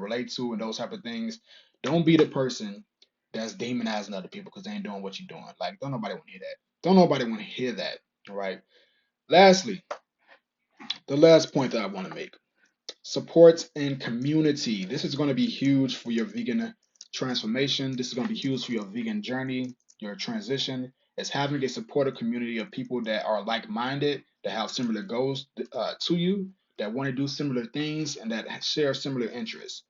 relate to and those type of things. Don't be the person that's demonizing other people because they ain't doing what you're doing. Like, don't nobody want to hear that. Don't nobody want to hear that. All right. Lastly, the last point that I want to make: support and community. This is going to be huge for your vegan transformation. This is going to be huge for your vegan journey, your transition. It's having a supportive community of people that are like-minded, that have similar goals to you, that want to do similar things, and that share similar interests.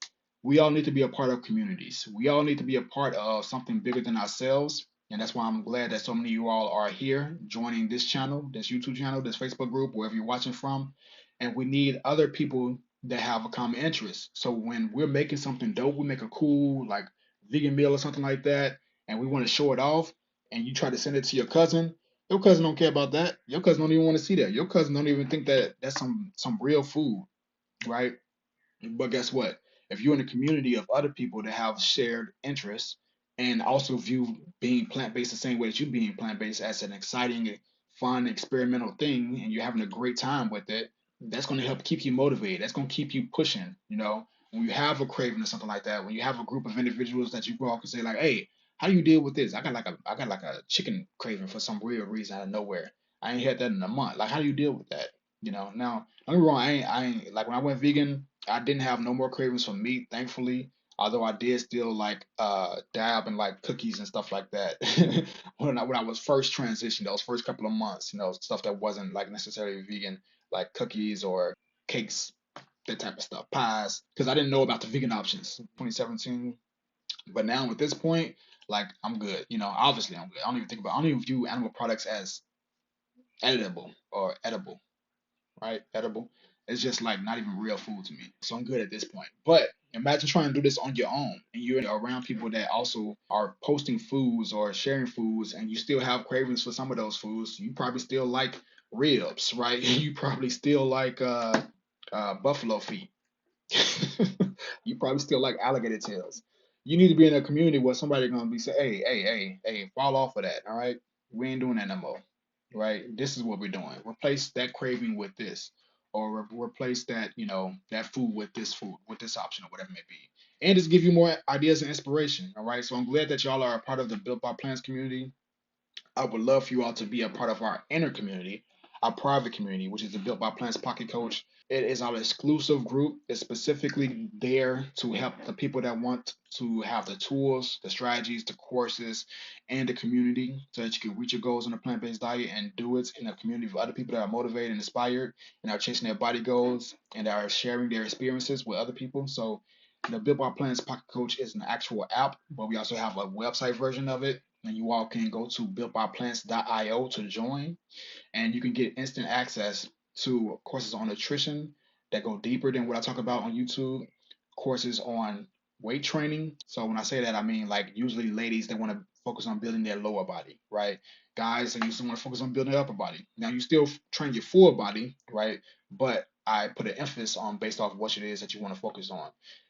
We all need to be a part of communities. We all need to be a part of something bigger than ourselves. And that's why I'm glad that so many of you all are here joining this channel, this YouTube channel, this Facebook group, wherever you're watching from. And we need other people that have a common interest. So when we're making something dope, we make a cool like vegan meal or something like that, and we want to show it off, and you try to send it to your cousin don't care about that. Your cousin don't even want to see that. Your cousin don't even think that that's some real food, right? But guess what? If you're in a community of other people that have shared interests and also view being plant based the same way that you being plant based as an exciting, fun, experimental thing, and you're having a great time with it, that's going to help keep you motivated. That's going to keep you pushing. When you have a craving or something like that, when you have a group of individuals that you go off and say like, "Hey, how do you deal with this? I got like a chicken craving for some weird reason out of nowhere. I ain't had that in a month. Like, how do you deal with that?" Now don't get me wrong. I ain't like when I went vegan. I didn't have no more cravings for meat, thankfully. Although I did still like dab in like cookies and stuff like that when I was first transitioned, those first couple of months, stuff that wasn't like necessarily vegan, like cookies or cakes, that type of stuff, pies, because I didn't know about the vegan options. 2017, but now at this point, like I'm good. Obviously I'm good. I don't even view animal products as editable or edible, right? Edible. It's just like not even real food to me. So I'm good at this point. But imagine trying to do this on your own and you're around people that also are posting foods or sharing foods and you still have cravings for some of those foods. You probably still like ribs, right? You probably still like buffalo feet. You probably still like alligator tails. You need to be in a community where somebody's gonna be saying, hey, fall off of that, all right? We ain't doing that no more, right? This is what we're doing. Replace that craving with this, or replace that, that food with this option, or whatever it may be, and just give you more ideas and inspiration, all right? So I'm glad that y'all are a part of the Built by Plants community. I would love for you all to be a part of our inner community, our private community, which is the Built by Plants Pocket Coach. It is our exclusive group. It's specifically there to help the people that want to have the tools, the strategies, the courses, and the community so that you can reach your goals on a plant based diet and do it in a community of other people that are motivated and inspired and are chasing their body goals and are sharing their experiences with other people. So, the Built by Plants Pocket Coach is an actual app, but we also have a website version of it, and you all can go to builtbyplants.io to join, and you can get instant access to courses on nutrition that go deeper than what I talk about on YouTube, courses on weight training. So when I say that, I mean like usually ladies that want to focus on building their lower body, right? Guys that usually want to focus on building their upper body. Now you still train your full body, right? But I put an emphasis on based off what it is that you want to focus on.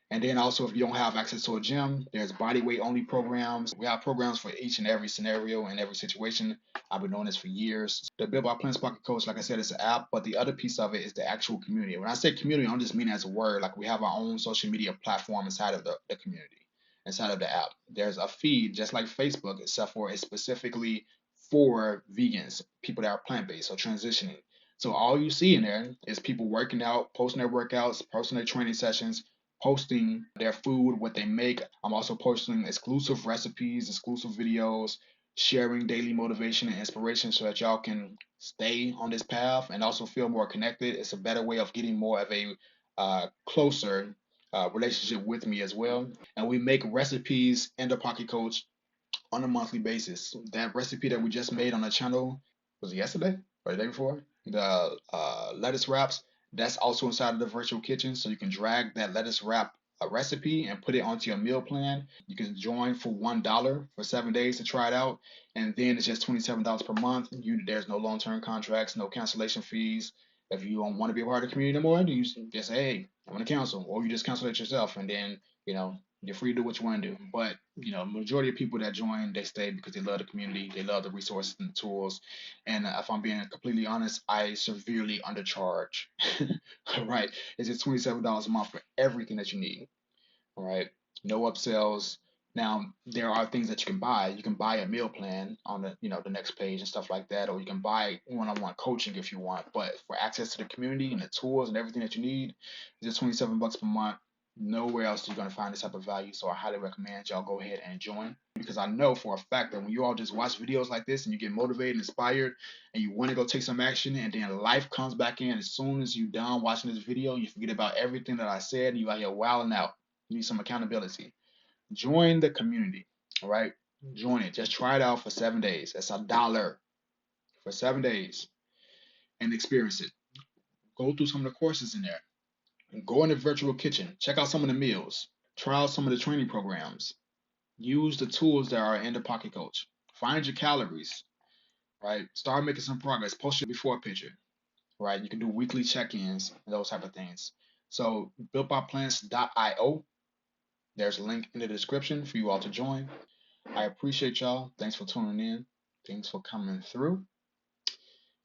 And then also, if you don't have access to a gym, there's body weight only programs. We have programs for each and every scenario and every situation. I've been doing this for years. The Build by Plants Pocket Coach, like I said, is an app, but the other piece of it is the actual community. When I say community, I don't just mean as a word. Like we have our own social media platform inside of the community, inside of the app. There's a feed just like Facebook, except for it's specifically for vegans, people that are plant based or transitioning. So all you see in there is people working out, posting their workouts, posting their training sessions, posting their food, what they make. I'm also posting exclusive recipes, exclusive videos, sharing daily motivation and inspiration so that y'all can stay on this path and also feel more connected. It's a better way of getting more of a closer relationship with me as well. And we make recipes in the Pocket Coach on a monthly basis. That recipe that we just made on the channel was it yesterday or the day before? The lettuce wraps. That's also inside of the virtual kitchen, so you can drag that lettuce wrap a recipe and put it onto your meal plan. You can join for $1 for 7 days to try it out, and then it's just $27 per month. There's no long-term contracts, no cancellation fees. If you don't want to be a part of the community anymore, you just say, "Hey, I want to cancel," or you just cancel it yourself, and then you're free to do what you want to do. But majority of people that join, they stay because they love the community, they love the resources and the tools. And if I'm being completely honest, I severely undercharge. Right? It's just $27 a month for everything that you need. All right, no upsells. Now there are things that you can buy. You can buy a meal plan on the the next page and stuff like that, or you can buy one-on-one coaching if you want. But for access to the community and the tools and everything that you need, it's just $27 per month. Nowhere else are you gonna find this type of value. So I highly recommend y'all go ahead and join, because I know for a fact that when you all just watch videos like this and you get motivated, inspired, and you want to go take some action, and then life comes back in as soon as you're done watching this video, you forget about everything that I said, and you out here wilding out. You need some accountability. Join the community. All right. Join it. Just try it out for 7 days. That's $1 for 7 days and experience it. Go through some of the courses in there. Go in the virtual kitchen. Check out some of the meals. Try out some of the training programs. Use the tools that are in the Pocket Coach. Find your calories. Right. Start making some progress. Post your before picture. Right. You can do weekly check-ins and those type of things. So builtbyplants.io. There's a link in the description for you all to join. I appreciate y'all. Thanks for tuning in. Thanks for coming through.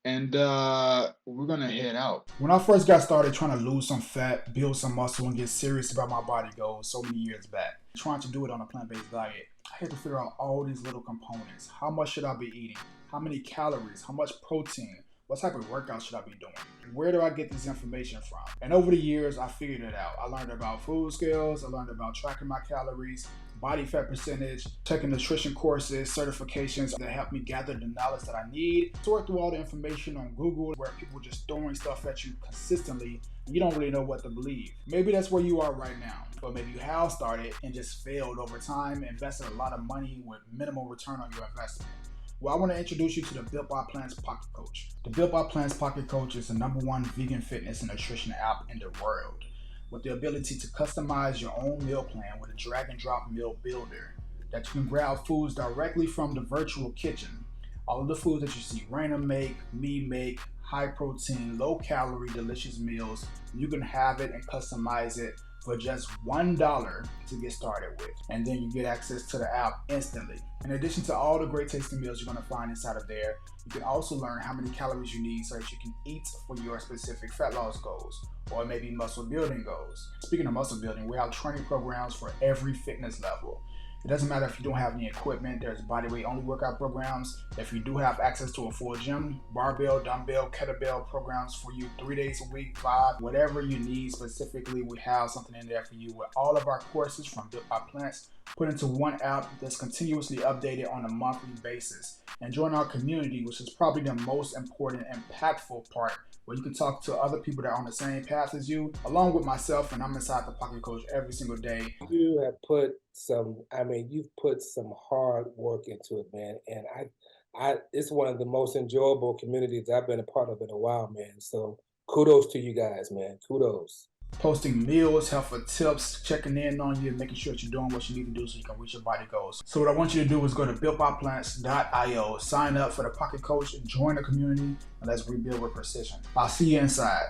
And we're gonna head out. When I first got started trying to lose some fat, build some muscle, and get serious about my body goals so many years back, trying to do it on a plant-based diet, I had to figure out all these little components. How much should I be eating? How many calories? How much protein? What type of workout should I be doing? Where do I get this information from? And over the years, I figured it out. I learned about food scales. I learned about tracking my calories, body fat percentage, taking nutrition courses, certifications that help me gather the knowledge that I need, sort through all the information on Google where people are just throwing stuff at you consistently and you don't really know what to believe. Maybe that's where you are right now, but maybe you have started and just failed over time, invested a lot of money with minimal return on your investment. Well, I want to introduce you to the Built by Plants Pocket Coach. The Built by Plants Pocket Coach is the #1 vegan fitness and nutrition app in the world, with the ability to customize your own meal plan with a drag and drop meal builder that you can grab foods directly from the virtual kitchen. All of the foods that you see Raina make, me make, high protein, low calorie, delicious meals, you can have it and customize it for just $1 to get started with. And then you get access to the app instantly. In addition to all the great tasting meals you're gonna find inside of there, you can also learn how many calories you need so that you can eat for your specific fat loss goals or maybe muscle building goals. Speaking of muscle building, we have training programs for every fitness level. It doesn't matter if you don't have any equipment, there's bodyweight only workout programs. If you do have access to a full gym, barbell, dumbbell, kettlebell programs for you 3 days a week, 5, whatever you need specifically, we have something in there for you with all of our courses from Built by Plants put into one app that's continuously updated on a monthly basis. And join our community, which is probably the most important, impactful part, where you can talk to other people that are on the same path as you, along with myself, and I'm inside the Pocket Coach every single day. You have put you've put some hard work into it, man. And it's one of the most enjoyable communities I've been a part of in a while, man. So kudos to you guys, man. Kudos. Posting meals, helpful tips, checking in on you, making sure that you're doing what you need to do so you can reach your body goals. So what I want you to do is go to builtbyplants.io, sign up for the Pocket Coach, join the community, and let's rebuild with precision. I'll see you inside.